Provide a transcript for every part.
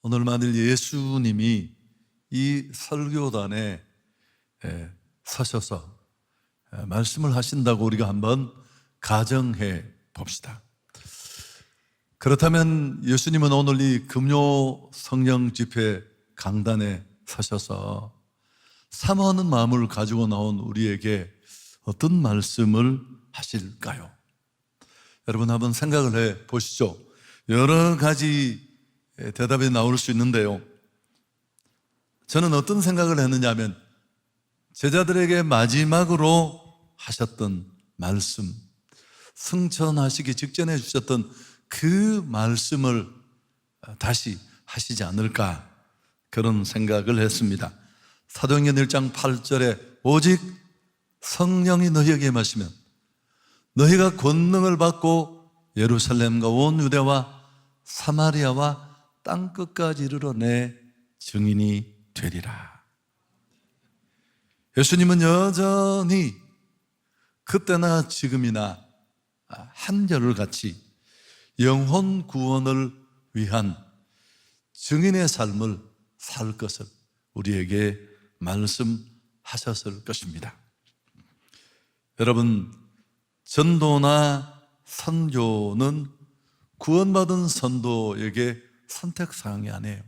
오늘 만일 예수님이 이 설교단에 서셔서 말씀을 하신다고 우리가 한번 가정해 봅시다. 그렇다면 예수님은 오늘 이 금요 성령 집회 강단에 서셔서 사모하는 마음을 가지고 나온 우리에게 어떤 말씀을 하실까요? 여러분 한번 생각을 해 보시죠. 여러 가지 대답이 나올 수 있는데요, 저는 어떤 생각을 했느냐 하면 제자들에게 마지막으로 하셨던 말씀, 승천하시기 직전에 주셨던 그 말씀을 다시 하시지 않을까, 그런 생각을 했습니다. 사도행전 1장 8절에 오직 성령이 너희에게 임하시면 너희가 권능을 받고 예루살렘과 온 유대와 사마리아와 땅끝까지 이르러 내 증인이 되리라. 예수님은 여전히 그때나 지금이나 한결같이 영혼 구원을 위한 증인의 삶을 살 것을 우리에게 말씀하셨을 것입니다. 여러분, 전도나 선교는 구원받은 선도에게 선택사항이 아니에요.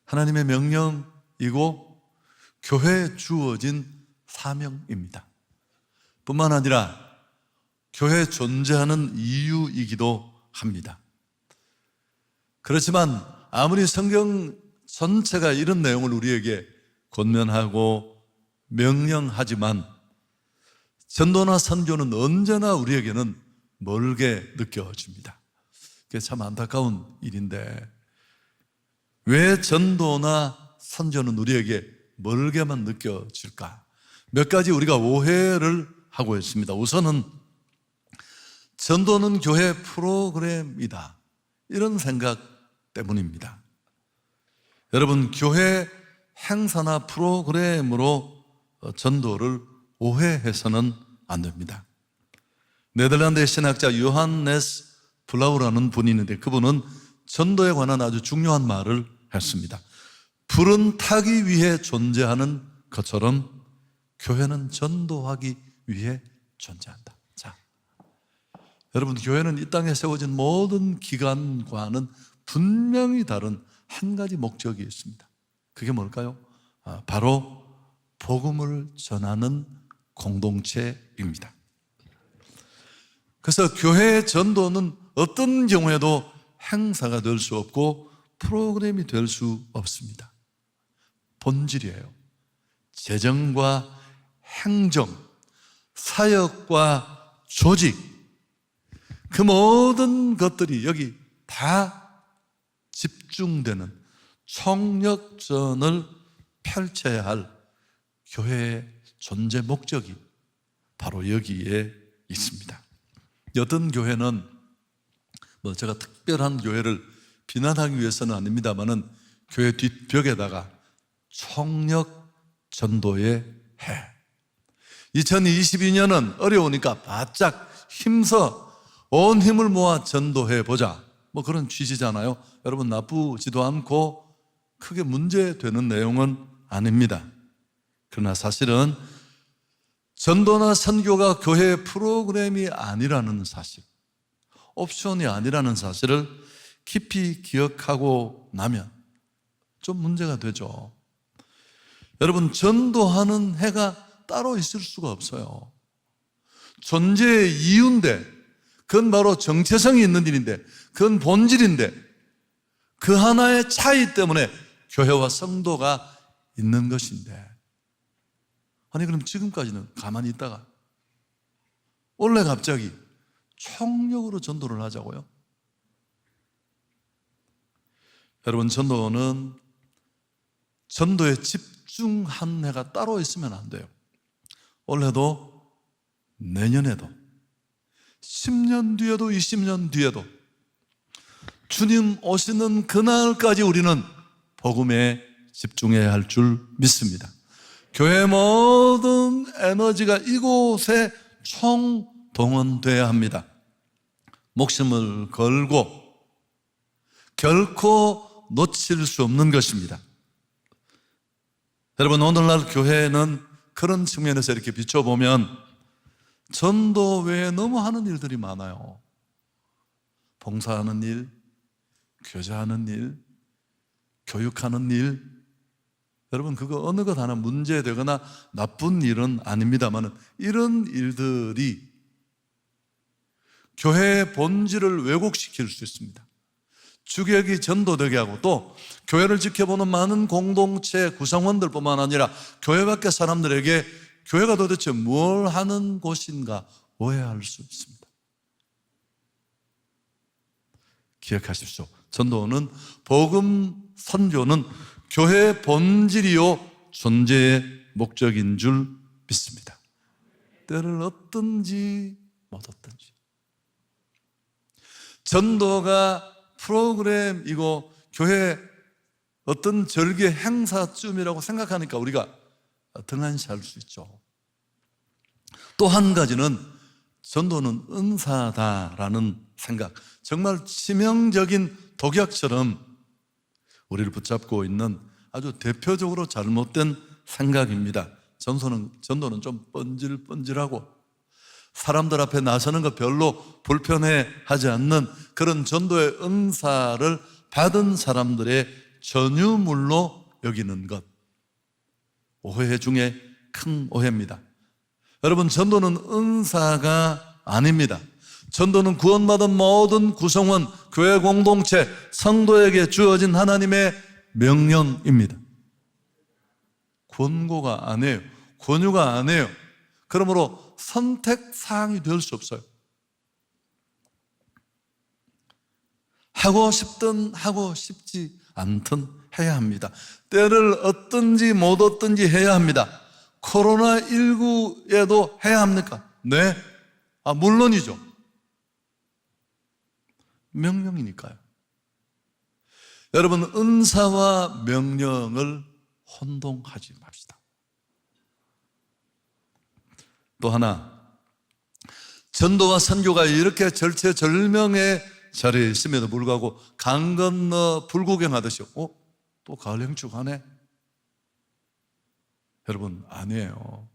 하나님의 명령이고 교회에 주어진 사명입니다. 뿐만 아니라 교회에 존재하는 이유이기도 합니다. 그렇지만 아무리 성경 전체가 이런 내용을 우리에게 권면하고 명령하지만 전도나 선교는 언제나 우리에게는 멀게 느껴집니다. 그게 참 안타까운 일인데 왜 전도나 선교는 우리에게 멀게만 느껴질까? 몇 가지 우리가 오해를 하고 있습니다. 우선은 전도는 교회 프로그램이다, 이런 생각 때문입니다. 여러분, 교회 행사나 프로그램으로 전도를 오해해서는 안 됩니다. 네덜란드의 신학자 요한네스 블라우라는 분이 있는데 그분은 전도에 관한 아주 중요한 말을 했습니다. 불은 타기 위해 존재하는 것처럼 교회는 전도하기 위해 존재한다. 자, 여러분, 교회는 이 땅에 세워진 모든 기관과는 분명히 다른 한 가지 목적이 있습니다. 그게 뭘까요? 바로 복음을 전하는 공동체입니다. 그래서 교회의 전도는 어떤 경우에도 행사가 될 수 없고 프로그램이 될 수 없습니다. 본질이에요. 재정과 행정, 사역과 조직, 그 모든 것들이 여기 다 집중되는 총력전을 펼쳐야 할 교회의 존재 목적이 바로 여기에 있습니다. 어떤 교회는 제가 특별한 교회를 비난하기 위해서는 아닙니다만은 교회 뒷벽에다가 총력 전도의 해, 2022년은 어려우니까 바짝 힘써 온 힘을 모아 전도해 보자, 그런 취지잖아요. 여러분, 나쁘지도 않고 크게 문제되는 내용은 아닙니다. 그러나 사실은 전도나 선교가 교회의 프로그램이 아니라는 사실, 옵션이 아니라는 사실을 깊이 기억하고 나면 좀 문제가 되죠. 여러분, 전도하는 해가 따로 있을 수가 없어요. 존재의 이유인데, 그건 바로 정체성이 있는 일인데, 그건 본질인데, 그 하나의 차이 때문에 교회와 성도가 있는 것인데, 아니 그럼 지금까지는 가만히 있다가 원래 갑자기 총력으로 전도를 하자고요? 여러분, 전도는 전도에 집중한 해가 따로 있으면 안 돼요. 올해도 내년에도 10년 뒤에도 20년 뒤에도 주님 오시는 그날까지 우리는 복음에 집중해야 할 줄 믿습니다. 교회의 모든 에너지가 이곳에 총동원돼야 합니다. 목숨을 걸고 결코 놓칠 수 없는 것입니다. 여러분, 오늘날 교회는 그런 측면에서 이렇게 비춰보면 전도 외에 너무 하는 일들이 많아요. 봉사하는 일, 교제하는 일, 교육하는 일. 여러분, 그거 어느 것 하나 문제되거나 나쁜 일은 아닙니다만 이런 일들이 교회의 본질을 왜곡시킬 수 있습니다. 주객이 전도되게 하고 또 교회를 지켜보는 많은 공동체 구성원들뿐만 아니라 교회 밖의 사람들에게 교회가 도대체 뭘 하는 곳인가 오해할 수 있습니다. 기억하십시오. 전도는, 복음 선교는 교회의 본질이요 존재의 목적인 줄 믿습니다. 때를 얻든지 못 얻든지. 전도가 프로그램이고 교회 어떤 절개 행사쯤이라고 생각하니까 우리가 등한시할 수 있죠. 또 한 가지는 전도는 은사다라는 생각, 정말 치명적인 독약처럼 우리를 붙잡고 있는 아주 대표적으로 잘못된 생각입니다. 전도는 좀 뻔질뻔질하고 사람들 앞에 나서는 거 별로 불편해하지 않는 그런 전도의 은사를 받은 사람들의 전유물로 여기는 것, 오해 중에 큰 오해입니다. 여러분, 전도는 은사가 아닙니다. 전도는 구원받은 모든 구성원, 교회 공동체, 성도에게 주어진 하나님의 명령입니다. 권고가 아니에요. 권유가 아니에요. 그러므로 선택사항이 될 수 없어요. 하고 싶든 하고 싶지 않든 해야 합니다. 때를 얻든지 못 얻든지 해야 합니다. 코로나19에도 해야 합니까? 네. 물론이죠. 명령이니까요. 여러분, 은사와 명령을 혼동하지 맙시다. 또 하나, 전도와 선교가 이렇게 절체절명의 자리에 있음에도 불구하고 강 건너 불구경하듯이 또 가을 행축하네? 여러분, 아니에요.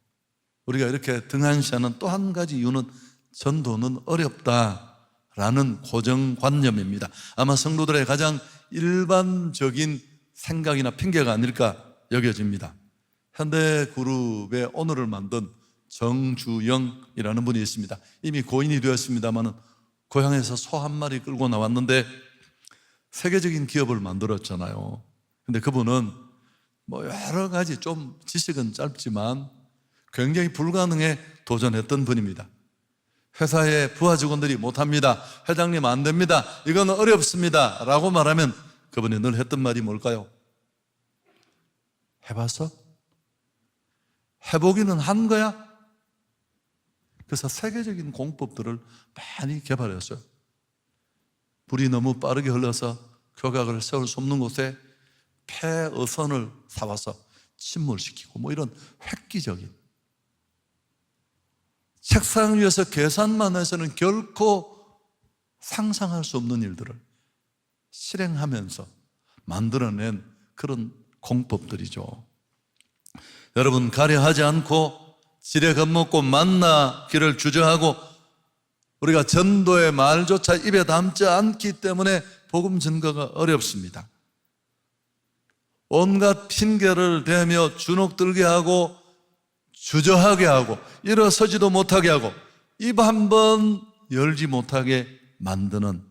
우리가 이렇게 등한시하는 또 한 가지 이유는 전도는 어렵다라는 고정관념입니다. 아마 성도들의 가장 일반적인 생각이나 핑계가 아닐까 여겨집니다. 현대그룹의 오늘을 만든 정주영이라는 분이 있습니다. 이미 고인이 되었습니다만 고향에서 소 한 마리 끌고 나왔는데 세계적인 기업을 만들었잖아요. 근데 그분은 여러 가지 좀 지식은 짧지만 굉장히 불가능에 도전했던 분입니다. 회사의 부하 직원들이 못합니다, 회장님 안 됩니다, 이건 어렵습니다 라고 말하면 그분이 늘 했던 말이 뭘까요? 해봤어? 해보기는 한 거야? 그래서 세계적인 공법들을 많이 개발했어요. 불이 너무 빠르게 흘러서 교각을 세울 수 없는 곳에 폐어선을 사와서 침몰시키고 이런 획기적인, 책상 위에서 계산만 해서는 결코 상상할 수 없는 일들을 실행하면서 만들어낸 그런 공법들이죠. 여러분, 가려하지 않고 지레 겁먹고 만나기를 주저하고 우리가 전도의 말조차 입에 담지 않기 때문에 복음 전가가 어렵습니다. 온갖 핑계를 대며 주눅들게 하고 주저하게 하고 일어서지도 못하게 하고 입 한 번 열지 못하게 만드는,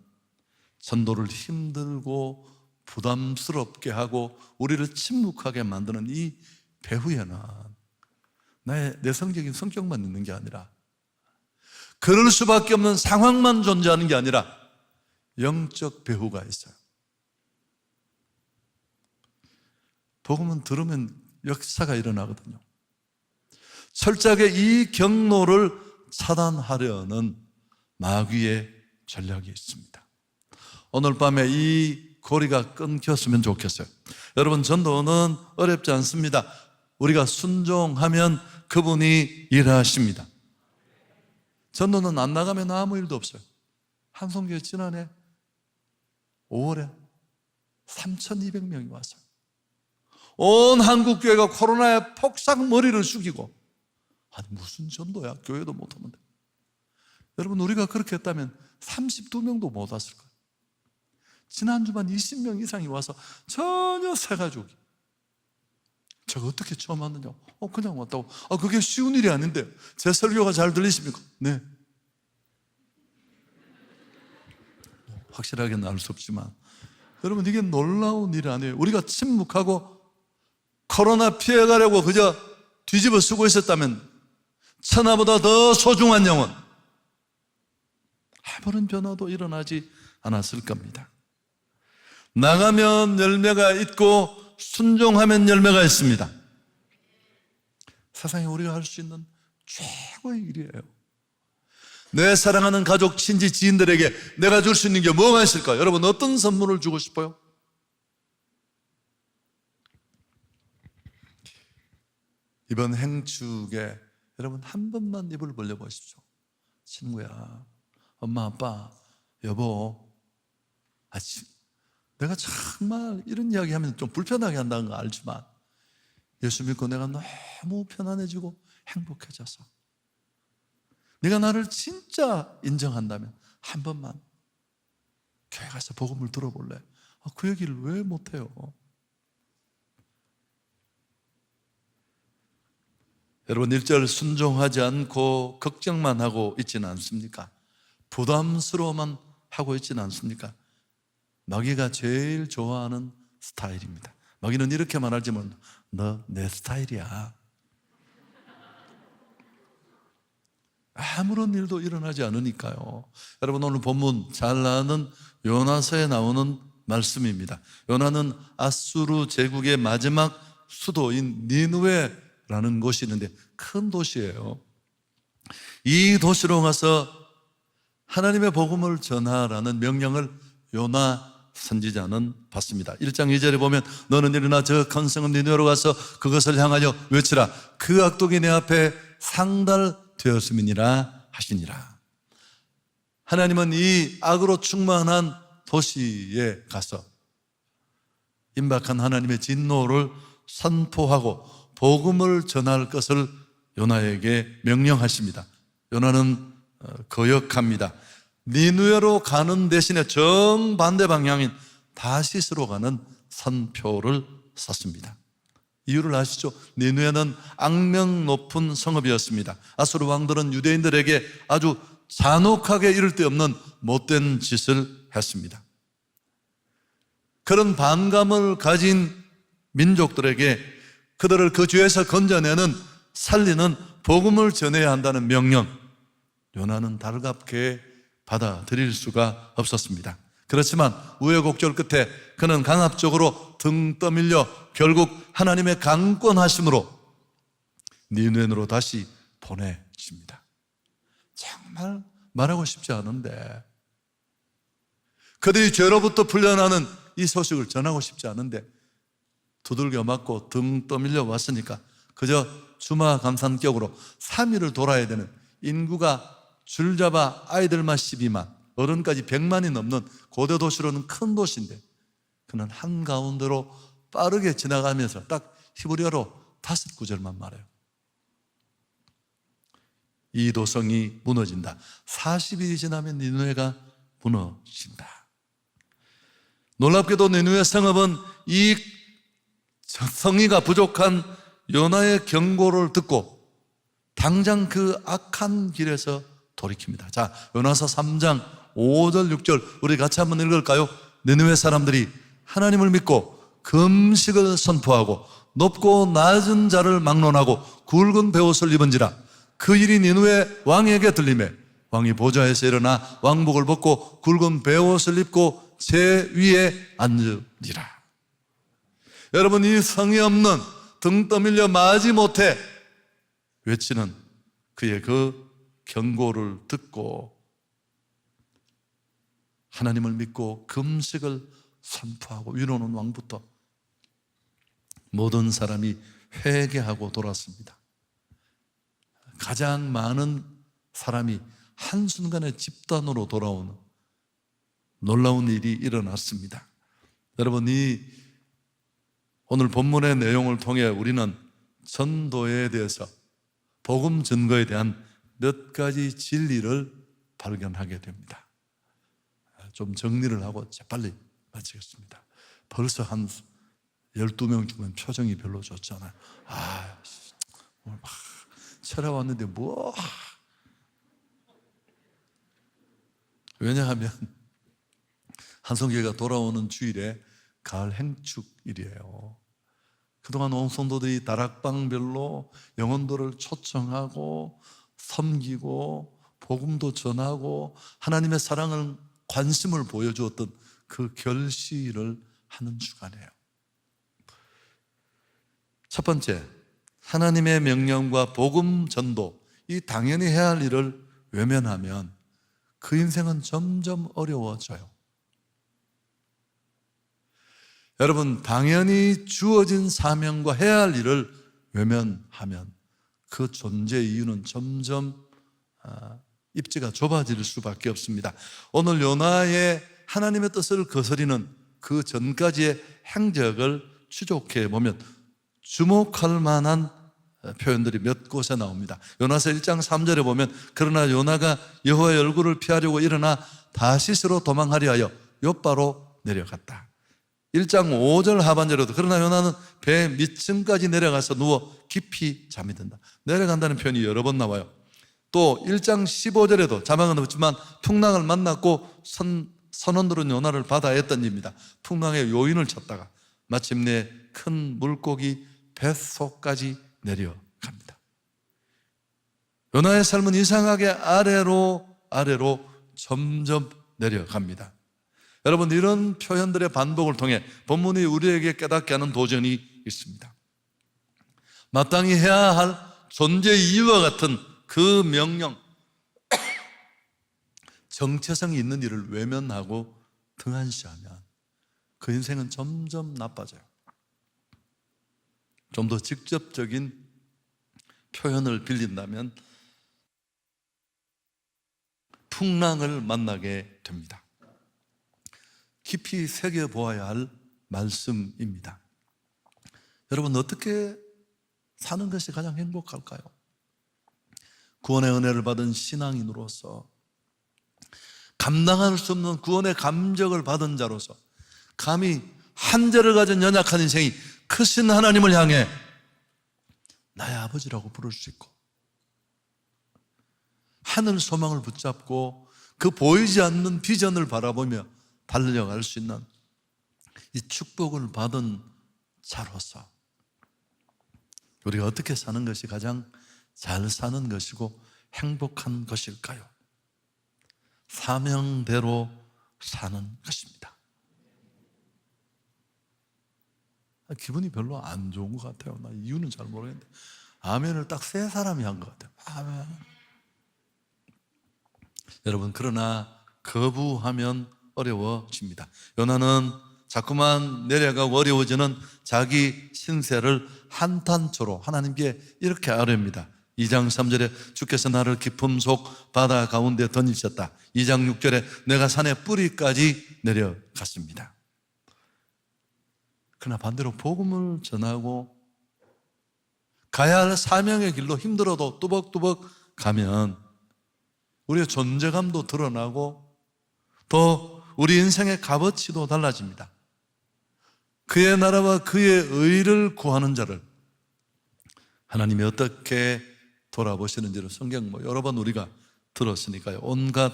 전도를 힘들고 부담스럽게 하고 우리를 침묵하게 만드는 이 배후에는 나의 내성적인 성격만 있는 게 아니라, 그럴 수밖에 없는 상황만 존재하는 게 아니라 영적 배후가 있어요. 복음은 들으면 역사가 일어나거든요. 철저하게 이 경로를 차단하려는 마귀의 전략이 있습니다. 오늘 밤에 이 고리가 끊겼으면 좋겠어요. 여러분, 전도는 어렵지 않습니다. 우리가 순종하면 그분이 일하십니다. 전도는 안 나가면 아무 일도 없어요. 한송교회 지난해 5월에 3,200명이 왔어요. 온 한국교회가 코로나에 폭삭 머리를 숙이고, 아니 무슨 전도야, 교회도 못하는데. 여러분, 우리가 그렇게 했다면 32명도 못 왔을 거예요. 지난주만 20명 이상이 와서 전혀 새 가족이, 제가 어떻게 처음 왔느냐고, 그냥 왔다고. 그게 쉬운 일이 아닌데. 제 설교가 잘 들리십니까? 네. 확실하게는 알 수 없지만, 여러분, 이게 놀라운 일이 아니에요. 우리가 침묵하고 코로나 피해가려고 그저 뒤집어 쓰고 있었다면 천하보다 더 소중한 영혼, 아무런 변화도 일어나지 않았을 겁니다. 나가면 열매가 있고 순종하면 열매가 있습니다. 세상에 우리가 할 수 있는 최고의 일이에요. 내 사랑하는 가족, 친지, 지인들에게 내가 줄 수 있는 게 뭐가 있을까요? 여러분, 어떤 선물을 주고 싶어요? 이번 행축에 여러분 한 번만 입을 벌려보십시오. 친구야, 엄마, 아빠, 여보, 내가 정말 이런 이야기하면 좀 불편하게 한다는 거 알지만 예수 믿고 내가 너무 편안해지고 행복해져서 네가 나를 진짜 인정한다면 한 번만 교회 가서 복음을 들어볼래? 그 얘기를 왜 못해요? 여러분, 1절 순종하지 않고 걱정만 하고 있지는 않습니까? 부담스러워만 하고 있지는 않습니까? 마귀가 제일 좋아하는 스타일입니다. 마귀는 이렇게 말하지만 너 내 스타일이야. 아무런 일도 일어나지 않으니까요. 여러분, 오늘 본문 잘 아는 요나서에 나오는 말씀입니다. 요나는 아수르 제국의 마지막 수도인 니느웨라는 곳이 있는데 큰 도시예요. 이 도시로 가서 하나님의 복음을 전하라는 명령을 요나 선지자는 받습니다. 1장 2절에 보면 너는 일어나 저 큰 성읍 니느웨로 가서 그것을 향하여 외치라. 그 악독이 내 앞에 상달되었음이니라 하시니라. 하나님은 이 악으로 충만한 도시에 가서 임박한 하나님의 진노를 선포하고 복음을 전할 것을 요나에게 명령하십니다. 요나는 거역합니다. 니느웨로 가는 대신에 정반대 방향인 다시스로 가는 선표를 썼습니다. 이유를 아시죠? 니느웨는 악명 높은 성읍이었습니다. 아수르 왕들은 유대인들에게 아주 잔혹하게 이를 데 없는 못된 짓을 했습니다. 그런 반감을 가진 민족들에게 그들을 그 죄에서 건져내는, 살리는 복음을 전해야 한다는 명령, 요나는 달갑게 받아들일 수가 없었습니다. 그렇지만 우여곡절 끝에 그는 강압적으로 등 떠밀려 결국 하나님의 강권하심으로 니느웨로 다시 보내집니다. 정말 말하고 싶지 않은데, 그들이 죄로부터 풀려나는 이 소식을 전하고 싶지 않은데 두들겨 맞고 등 떠밀려 왔으니까 그저 주마감산격으로 3일을 돌아야 되는, 인구가 줄잡아 아이들만 12만, 어른까지 100만이 넘는 고대 도시로는 큰 도시인데 그는 한가운데로 빠르게 지나가면서 딱 히브리어로 5구절만 말해요. 이 도성이 무너진다. 40일이 지나면 니느웨가 무너진다. 놀랍게도 니느웨 성읍은 이 성의가 부족한 요나의 경고를 듣고 당장 그 악한 길에서 돌이킵니다. 자, 요나서 3장 5절 6절 우리 같이 한번 읽을까요? 니느웨 사람들이 하나님을 믿고 금식을 선포하고 높고 낮은 자를 막론하고 굵은 베옷을 입은지라. 그 일이 니느웨 왕에게 들리매 왕이 보좌에서 일어나 왕복을 벗고 굵은 베옷을 입고 제 위에 앉으리라. 여러분, 이 성의 없는, 등 떠밀려 마지 못해 외치는 그의 그 경고를 듣고 하나님을 믿고 금식을 선포하고 위로는 왕부터 모든 사람이 회개하고 돌았습니다. 가장 많은 사람이 한순간에 집단으로 돌아오는 놀라운 일이 일어났습니다. 여러분, 이 오늘 본문의 내용을 통해 우리는 전도에 대해서, 복음 증거에 대한 몇 가지 진리를 발견하게 됩니다. 좀 정리를 하고 재빨리 마치겠습니다. 벌써 한 12명 중에 표정이 별로 좋지 않아요. 오늘 막 찾아왔는데 뭐. 왜냐하면 한성교회가 돌아오는 주일에 가을 행축일이에요. 그동안 온 성도들이 다락방별로 영혼들을 초청하고 섬기고 복음도 전하고 하나님의 사랑을, 관심을 보여주었던 그 결실을 하는 주간이에요. 첫 번째, 하나님의 명령과 복음 전도, 이 당연히 해야 할 일을 외면하면 그 인생은 점점 어려워져요. 여러분, 당연히 주어진 사명과 해야 할 일을 외면하면 그 존재 이유는 점점 입지가 좁아질 수밖에 없습니다. 오늘 요나의 하나님의 뜻을 거스리는 그 전까지의 행적을 추적해 보면 주목할 만한 표현들이 몇 곳에 나옵니다. 요나서 1장 3절에 보면, 그러나 요나가 여호와의 얼굴을 피하려고 일어나 다시스로 도망하려 하여 욥바로 내려갔다. 1장 5절 하반절에도, 그러나 요나는 배 밑층까지 내려가서 누워 깊이 잠이 든다. 내려간다는 표현이 여러 번 나와요. 또 1장 15절에도 자막은 없지만 풍랑을 만났고 선원들은 요나를 바다에 던집니다. 풍랑의 요인을 찾다가 마침내 큰 물고기 뱃속까지 내려갑니다. 요나의 삶은 이상하게 아래로 점점 내려갑니다. 여러분, 이런 표현들의 반복을 통해 본문이 우리에게 깨닫게 하는 도전이 있습니다. 마땅히 해야 할 존재 이유와 같은 그 명령, 정체성이 있는 일을 외면하고 등한시하면 그 인생은 점점 나빠져요. 좀 더 직접적인 표현을 빌린다면 풍랑을 만나게 됩니다. 깊이 새겨보아야 할 말씀입니다. 여러분, 어떻게 사는 것이 가장 행복할까요? 구원의 은혜를 받은 신앙인으로서, 감당할 수 없는 구원의 감격을 받은 자로서, 감히 한계를 가진 연약한 인생이 크신 하나님을 향해 나의 아버지라고 부를 수 있고, 하늘 소망을 붙잡고 그 보이지 않는 비전을 바라보며 달려갈 수 있는 이 축복을 받은 자로서 우리가 어떻게 사는 것이 가장 잘 사는 것이고 행복한 것일까요? 사명대로 사는 것입니다. 기분이 별로 안 좋은 것 같아요. 나 이유는 잘 모르겠는데 아멘을 딱 세 사람이 한 것 같아요. 아멘. 여러분, 그러나 거부하면 어려워집니다. 요나는 자꾸만 내려가고 어려워지는 자기 신세를 한탄초로 하나님께 이렇게 아뢰입니다. 2장 3절에 주께서 나를 깊음 속 바다 가운데 던지셨다. 2장 6절에 내가 산의 뿌리까지 내려갔습니다. 그러나 반대로 복음을 전하고 가야 할 사명의 길로 힘들어도 뚜벅뚜벅 가면 우리의 존재감도 드러나고 또 우리 인생의 값어치도 달라집니다. 그의 나라와 그의 의를 구하는 자를 하나님이 어떻게 돌아보시는지를 성경 여러 번 우리가 들었으니까요. 온갖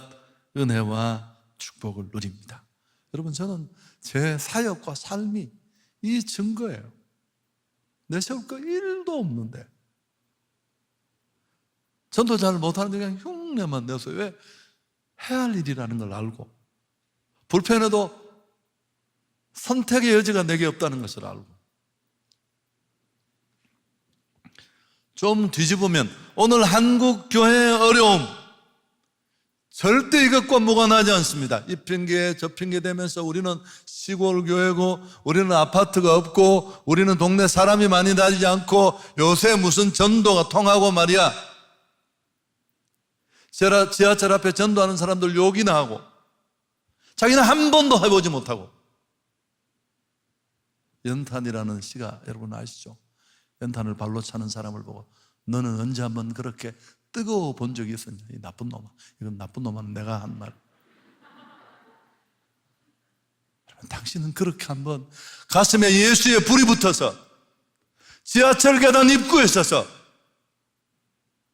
은혜와 축복을 누립니다. 여러분, 저는 제 사역과 삶이 이 증거예요. 내세울 거 1도 없는데 전도 잘 못하는데 그냥 흉내만 내서, 왜? 해야 할 일이라는 걸 알고 불편해도 선택의 여지가 내게 없다는 것을 알고 좀 뒤집으면 오늘 한국 교회의 어려움 절대 이것과 무관하지 않습니다. 이 핑계 저 핑계 대면서 우리는 시골 교회고 우리는 아파트가 없고 우리는 동네 사람이 많이 다니지 않고 요새 무슨 전도가 통하고 말이야. 지하철 앞에 전도하는 사람들 욕이나 하고 자기는 한 번도 해보지 못하고 연탄이라는 시가 여러분 아시죠? 연탄을 발로 차는 사람을 보고 너는 언제 한번 그렇게 뜨거워 본 적이 있었냐? 이 나쁜 놈아. 이건 나쁜 놈은 내가 한 말. 당신은 그렇게 한번 가슴에 예수의 불이 붙어서 지하철 계단 입구에 있어서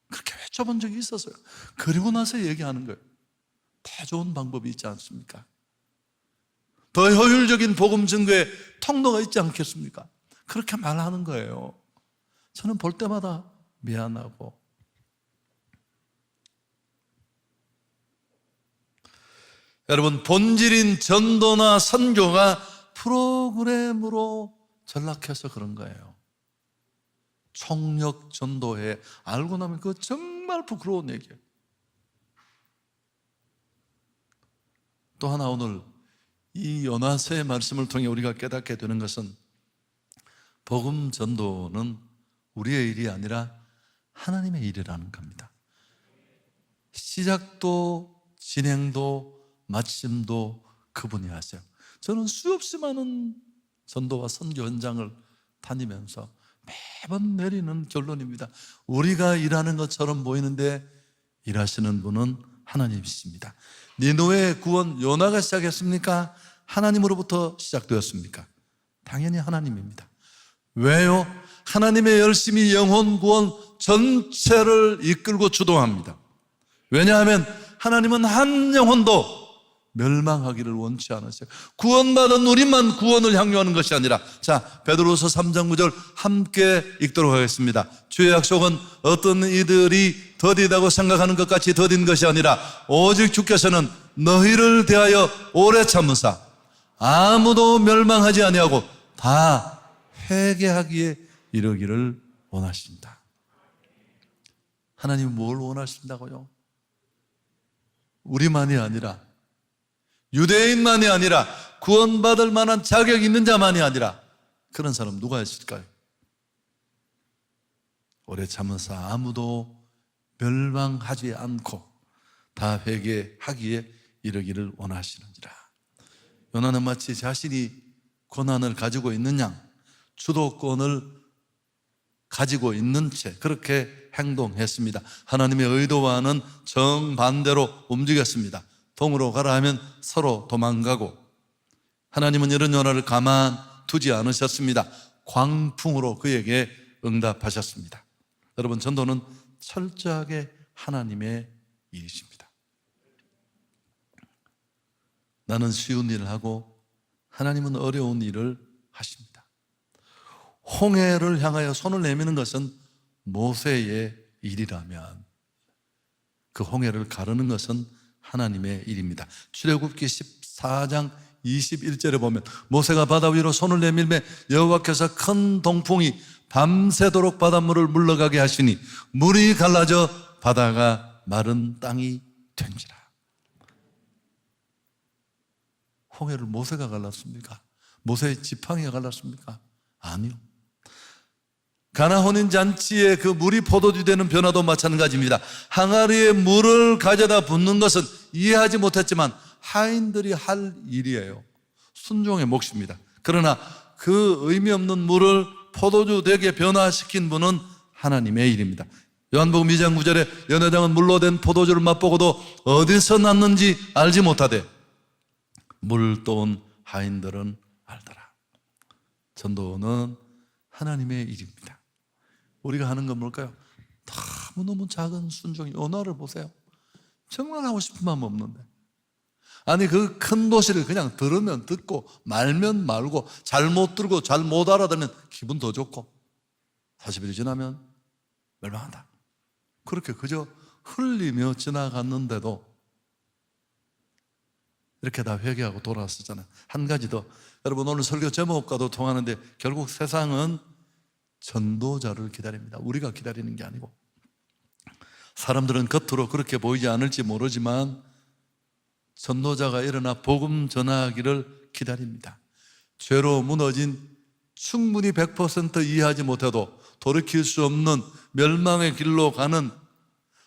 그렇게 외쳐본 적이 있었어요. 그리고 나서 얘기하는 거예요. 더 좋은 방법이 있지 않습니까? 더 효율적인 복음 증거의 통로가 있지 않겠습니까? 그렇게 말하는 거예요. 저는 볼 때마다 미안하고, 여러분, 본질인 전도나 선교가 프로그램으로 전락해서 그런 거예요. 총력 전도회 알고 나면 그거 정말 부끄러운 얘기예요. 또 하나, 오늘 이 요나서의 말씀을 통해 우리가 깨닫게 되는 것은 복음 전도는 우리의 일이 아니라 하나님의 일이라는 겁니다. 시작도 진행도 마침도 그분이 하세요. 저는 수없이 많은 전도와 선교 현장을 다니면서 매번 내리는 결론입니다. 우리가 일하는 것처럼 보이는데 일하시는 분은 하나님이십니다. 니느웨의 구원 요나가 시작했습니까? 하나님으로부터 시작되었습니까? 당연히 하나님입니다. 왜요? 하나님의 열심히 영혼 구원 전체를 이끌고 주도합니다. 왜냐하면 하나님은 한 영혼도 멸망하기를 원치 않으세요. 구원받은 우리만 구원을 향유하는 것이 아니라, 자, 베드로서 3장 9절 함께 읽도록 하겠습니다. 주의 약속은 어떤 이들이 더디다고 생각하는 것 같이 더딘 것이 아니라 오직 주께서는 너희를 대하여 오래 참으사 아무도 멸망하지 아니하고 다 회개하기에 이르기를 원하신다. 하나님은 뭘 원하신다고요? 우리만이 아니라, 유대인만이 아니라, 구원받을 만한 자격 있는 자만이 아니라, 그런 사람 누가 있을까요? 오래 참으사 아무도 멸망하지 않고 다 회개하기에 이르기를 원하시는지라. 요나는 마치 자신이 권한을 가지고 있는 양, 주도권을 가지고 있는 채 그렇게 행동했습니다. 하나님의 의도와는 정반대로 움직였습니다. 동으로 가라 하면 서로 도망가고, 하나님은 이런 요나를 가만두지 않으셨습니다. 광풍으로 그에게 응답하셨습니다. 여러분, 전도는 철저하게 하나님의 일이십니다. 나는 쉬운 일을 하고 하나님은 어려운 일을 하십니다. 홍해를 향하여 손을 내미는 것은 모세의 일이라면 그 홍해를 가르는 것은 하나님의 일입니다. 출애굽기 14장 21절에 보면 모세가 바다 위로 손을 내밀매 여호와께서 큰 동풍이 밤새도록 바닷물을 물러가게 하시니 물이 갈라져 바다가 마른 땅이 된지라. 홍해를 모세가 갈랐습니까? 모세의 지팡이가 갈랐습니까? 아니요. 가나 혼인잔치에 그 물이 포도주 되는 변화도 마찬가지입니다. 항아리에 물을 가져다 붓는 것은 이해하지 못했지만 하인들이 할 일이에요. 순종의 몫입니다. 그러나 그 의미 없는 물을 포도주 되게 변화시킨 분은 하나님의 일입니다. 요한복음 2장 9절에 연회장은 물로 된 포도주를 맛보고도 어디서 났는지 알지 못하되 물 떠온 하인들은 알더라. 전도는 하나님의 일입니다. 우리가 하는 건 뭘까요? 너무너무 작은 순종이. 요나를 보세요. 정말 하고 싶은 마음 없는데, 아니 그 큰 도시를 그냥 들으면 듣고 말면 말고 잘못 들고 잘못 알아들으면 기분 더 좋고 40일이 지나면 멸망한다. 그렇게 그저 흘리며 지나갔는데도 이렇게 다 회개하고 돌아왔었잖아요. 한 가지 더, 여러분 오늘 설교 제목과도 통하는데 결국 세상은 전도자를 기다립니다. 우리가 기다리는 게 아니고. 사람들은 겉으로 그렇게 보이지 않을지 모르지만 전도자가 일어나 복음 전하기를 기다립니다. 죄로 무너진, 충분히 100% 이해하지 못해도 돌이킬 수 없는 멸망의 길로 가는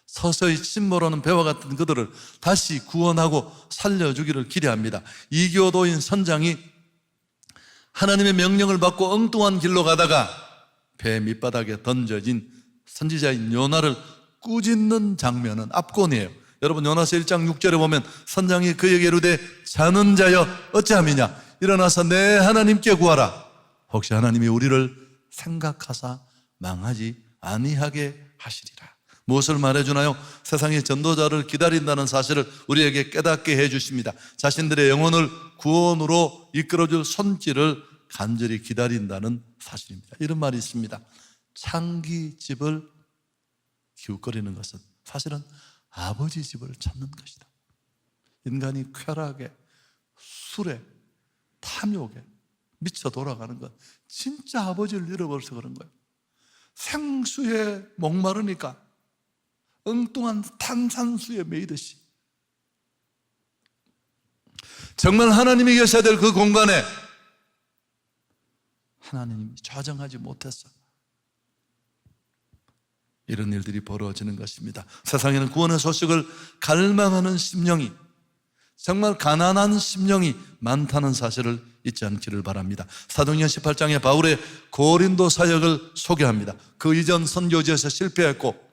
서서히 침몰하는 배와 같은 그들을 다시 구원하고 살려주기를 기대합니다. 이교도인 선장이 하나님의 명령을 받고 엉뚱한 길로 가다가 배 밑바닥에 던져진 선지자인 요나를 꾸짖는 장면은 압권이에요. 여러분, 요나서 1장 6절에 보면 선장이 그에게 이르되 자는 자여 어찌함이냐, 일어나서 내 하나님께 구하라. 혹시 하나님이 우리를 생각하사 망하지 아니하게 하시리라. 무엇을 말해주나요? 세상의 전도자를 기다린다는 사실을 우리에게 깨닫게 해주십니다. 자신들의 영혼을 구원으로 이끌어줄 손길을 간절히 기다린다는 사실입니다. 이런 말이 있습니다. 창기집을 기웃거리는 것은 사실은 아버지 집을 찾는 것이다. 인간이 쾌락에, 술에, 탐욕에 미쳐 돌아가는 것, 진짜 아버지를 잃어버려서 그런 거예요. 생수에 목마르니까 엉뚱한 탄산수에 매이듯이 정말 하나님이 계셔야 될 그 공간에 하나님이 좌정하지 못했어. 이런 일들이 벌어지는 것입니다. 세상에는 구원의 소식을 갈망하는 심령이, 정말 가난한 심령이 많다는 사실을 잊지 않기를 바랍니다. 사도행전 18장에 바울의 고린도 사역을 소개합니다. 그 이전 선교지에서 실패했고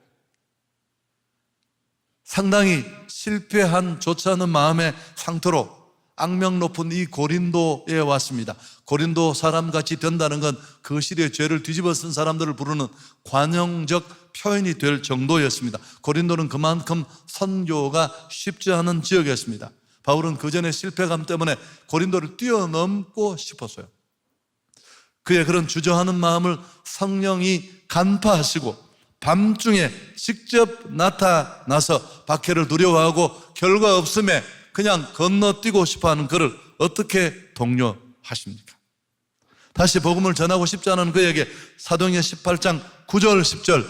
상당히 실패한 좋지 않은 마음의 상태로 악명 높은 이 고린도에 왔습니다. 고린도 사람같이 된다는 건 그 시대의 죄를 뒤집어 쓴 사람들을 부르는 관용적 표현이 될 정도였습니다. 고린도는 그만큼 선교가 쉽지 않은 지역이었습니다. 바울은 그 전에 실패감 때문에 고린도를 뛰어넘고 싶었어요. 그의 그런 주저하는 마음을 성령이 간파하시고 밤중에 직접 나타나서 박해를 두려워하고 결과 없음에 그냥 건너뛰고 싶어하는 그를 어떻게 독려하십니까? 다시 복음을 전하고 싶지 않은 그에게 사도행전 18장 9절 10절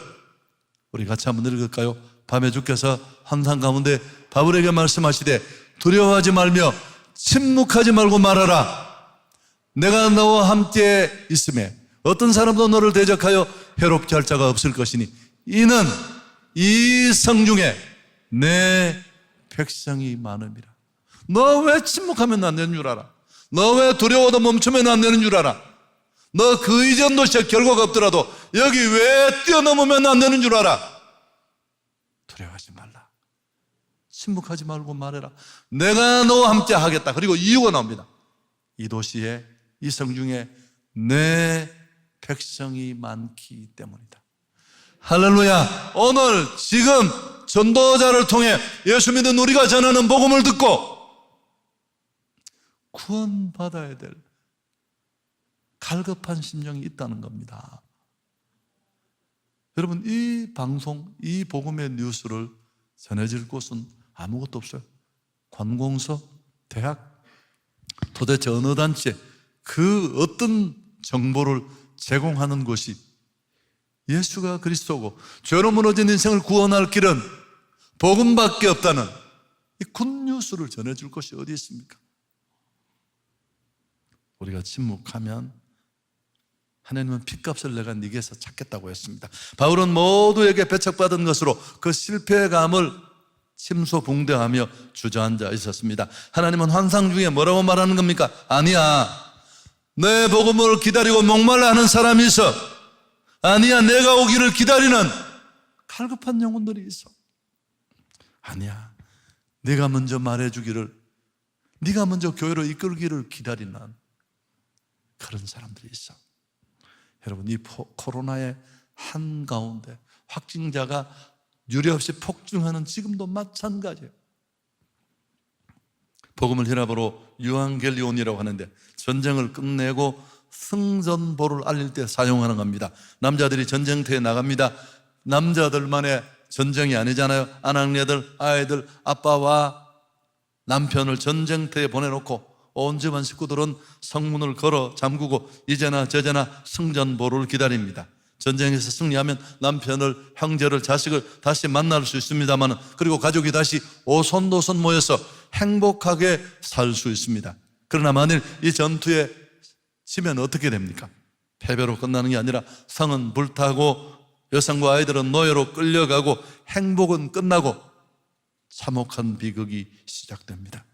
우리 같이 한번 읽을까요? 밤에 주께서 환상 가운데 바울에게 말씀하시되 두려워하지 말며 침묵하지 말고 말하라. 내가 너와 함께 있음에 어떤 사람도 너를 대적하여 해롭게 할 자가 없을 것이니 이는 이 성중에 내 백성이 많음이라. 너 왜 침묵하면 안 되는 줄 알아? 너 왜 두려워도 멈추면 안 되는 줄 알아? 너 그 이전도 시작 결과가 없더라도 여기 왜 뛰어넘으면 안 되는 줄 알아? 두려워하지 말라. 침묵하지 말고 말해라. 내가 너와 함께 하겠다. 그리고 이유가 나옵니다. 이 도시에, 이 성중에 내 백성이 많기 때문이다. 할렐루야. 오늘 지금 전도자를 통해 예수 믿는 우리가 전하는 복음을 듣고 구원받아야 될 갈급한 심령이 있다는 겁니다. 여러분, 이 방송, 이 복음의 뉴스를 전해질 곳은 아무것도 없어요. 관공서, 대학, 도대체 어느 단체, 그 어떤 정보를 제공하는 곳이 예수가 그리스도고 죄로 무너진 인생을 구원할 길은 복음밖에 없다는 이 굿뉴스를 전해줄 곳이 어디 있습니까? 우리가 침묵하면 하나님은 핏값을 내가 네게서 찾겠다고 했습니다. 바울은 모두에게 배척받은 것으로 그 실패감을 침소붕대하며 주저앉아 있었습니다. 하나님은 환상 중에 뭐라고 말하는 겁니까? 아니야, 내 복음을 기다리고 목말라 하는 사람이 있어. 아니야, 내가 오기를 기다리는 갈급한 영혼들이 있어. 아니야, 네가 먼저 말해주기를, 네가 먼저 교회로 이끌기를 기다리는 그런 사람들이 있어. 여러분, 이 코로나의 한가운데 확진자가 유례없이 폭증하는 지금도 마찬가지예요. 복음을 히라보로 유앙겔리온이라고 하는데 전쟁을 끝내고 승전보를 알릴 때 사용하는 겁니다. 남자들이 전쟁터에 나갑니다. 남자들만의 전쟁이 아니잖아요. 아낙네들, 아이들, 아빠와 남편을 전쟁터에 보내놓고 온 집안 식구들은 성문을 걸어 잠그고 이제나 저제나 승전보를 기다립니다. 전쟁에서 승리하면 남편을, 형제를, 자식을 다시 만날 수 있습니다만, 그리고 가족이 다시 오손도손 모여서 행복하게 살 수 있습니다. 그러나 만일 이 전투에 지면 어떻게 됩니까? 패배로 끝나는 게 아니라 성은 불타고 여성과 아이들은 노예로 끌려가고 행복은 끝나고 참혹한 비극이 시작됩니다.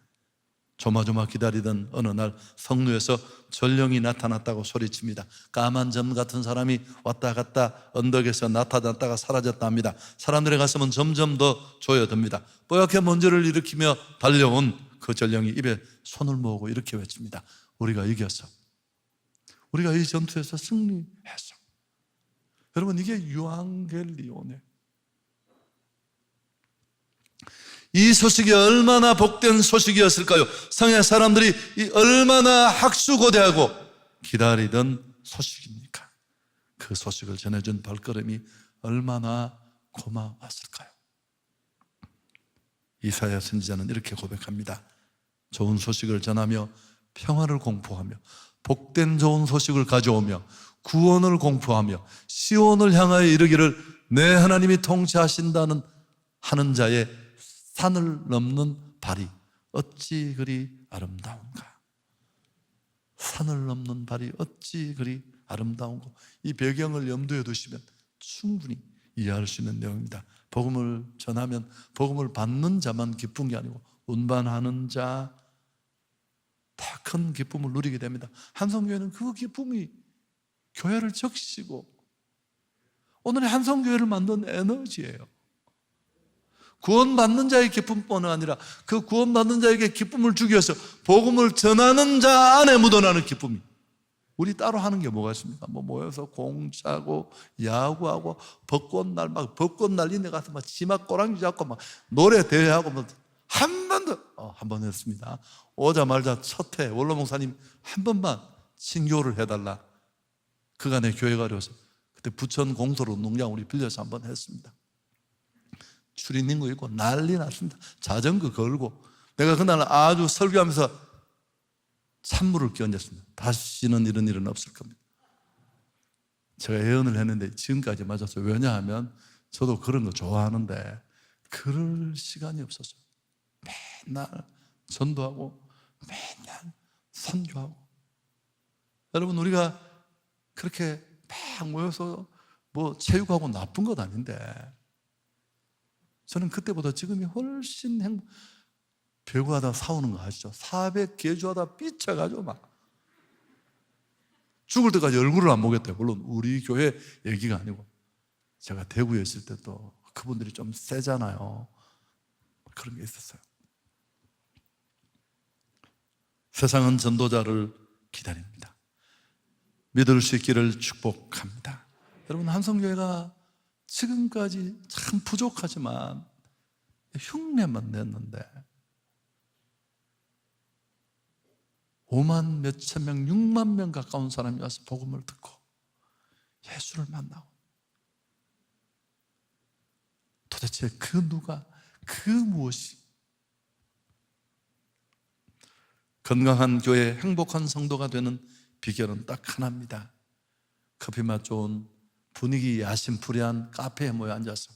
조마조마 기다리던 어느 날 성루에서 전령이 나타났다고 소리칩니다. 까만 점 같은 사람이 왔다 갔다 언덕에서 나타났다가 사라졌다 합니다. 사람들의 가슴은 점점 더 조여듭니다. 뽀얗게 먼지를 일으키며 달려온 그 전령이 입에 손을 모으고 이렇게 외칩니다. 우리가 이겼어. 우리가 이 전투에서 승리했어. 여러분, 이게 유앙겔리온이에요. 이 소식이 얼마나 복된 소식이었을까요? 성의 사람들이 얼마나 학수고대하고 기다리던 소식입니까? 그 소식을 전해준 발걸음이 얼마나 고마웠을까요? 이사야 선지자는 이렇게 고백합니다. 좋은 소식을 전하며 평화를 공포하며 복된 좋은 소식을 가져오며 구원을 공포하며 시온을 향하여 이르기를 내 하나님이 통치하신다는 하는 자의 산을 넘는 발이 어찌 그리 아름다운가. 산을 넘는 발이 어찌 그리 아름다운가. 이 배경을 염두에 두시면 충분히 이해할 수 있는 내용입니다. 복음을 전하면 복음을 받는 자만 기쁜 게 아니고 운반하는 자 다 큰 기쁨을 누리게 됩니다. 한성교회는 그 기쁨이 교회를 적시고 오늘의 한성교회를 만든 에너지예요. 구원받는 자의 기쁨뿐 아니라 그 구원받는 자에게 기쁨을 주기 위해서 복음을 전하는 자 안에 묻어나는 기쁨이. 우리 따로 하는 게 뭐가 있습니까? 뭐 모여서 공차고 야구하고 벚꽃날 막 벚꽃 날리는 데 가서 막 치마 꼬랑지 잡고 막 노래 대회하고 뭐 한 번도 한 번 했습니다. 오자마자 첫 해 원로 목사님 한 번만 신교를 해달라. 그간의 교회가 어려워서 그때 부천 공소로 농장 우리 빌려서 한 번 했습니다. 출입인구 있고 난리 났습니다. 자전거 걸고 내가 그날 아주 설교하면서 찬물을 끼얹었습니다. 다시는 이런 일은 없을 겁니다. 제가 예언을 했는데 지금까지 맞았어요. 왜냐하면 저도 그런 거 좋아하는데 그럴 시간이 없었어요. 맨날 전도하고 맨날 선교하고. 여러분, 우리가 그렇게 막 모여서 뭐 체육하고 나쁜 것 아닌데 저는 그때보다 지금이 훨씬 배구하다 싸우는 거 아시죠? 400 개주하다 삐쳐가지고 막 죽을 때까지 얼굴을 안 보겠대요. 물론 우리 교회 얘기가 아니고 제가 대구에 있을 때도 그분들이 좀 세잖아요. 그런 게 있었어요. 세상은 전도자를 기다립니다. 믿을 수 있기를 축복합니다. 여러분, 한성교회가 지금까지 참 부족하지만 흉내만 냈는데 5만 몇천 명, 6만 명 가까운 사람이 와서 복음을 듣고 예수를 만나고 도대체 그 누가, 그 무엇이 건강한 교회, 행복한 성도가 되는 비결은 딱 하나입니다. 커피맛 좋은 분위기 야심풀이한 카페에 모여 앉아서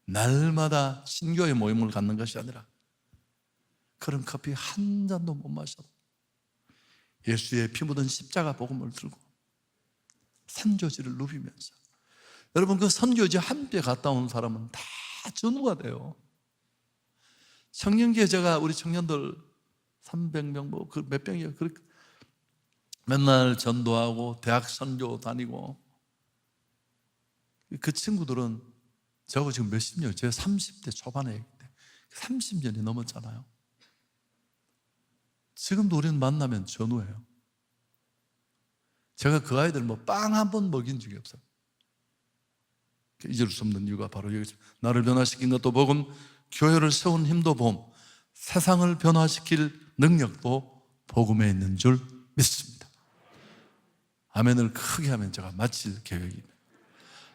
날마다 신교의 모임을 갖는 것이 아니라 그런 커피 한 잔도 못 마셔도 예수의 피 묻은 십자가 복음을 들고 선교지를 누비면서, 여러분, 그 선교지 한 배 갔다 온 사람은 다 전우가 돼요. 청년기에 제가 우리 청년들 300명 뭐 그 몇 명이요, 그렇게 맨날 전도하고 대학 선교 다니고, 그 친구들은 저하고 지금 몇십 년, 제가 30대 초반에 30년이 넘었잖아요. 지금도 우리는 만나면 전우예요. 제가 그 아이들 뭐 빵 한 번 먹인 적이 없어요. 잊을 수 없는 이유가 바로 여기죠. 나를 변화시킨 것도 복음, 교회를 세운 힘도 복음, 세상을 변화시킬 능력도 복음에 있는 줄 믿습니다. 아멘을 크게 하면 제가 마칠 계획입니다.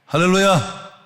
할렐루야.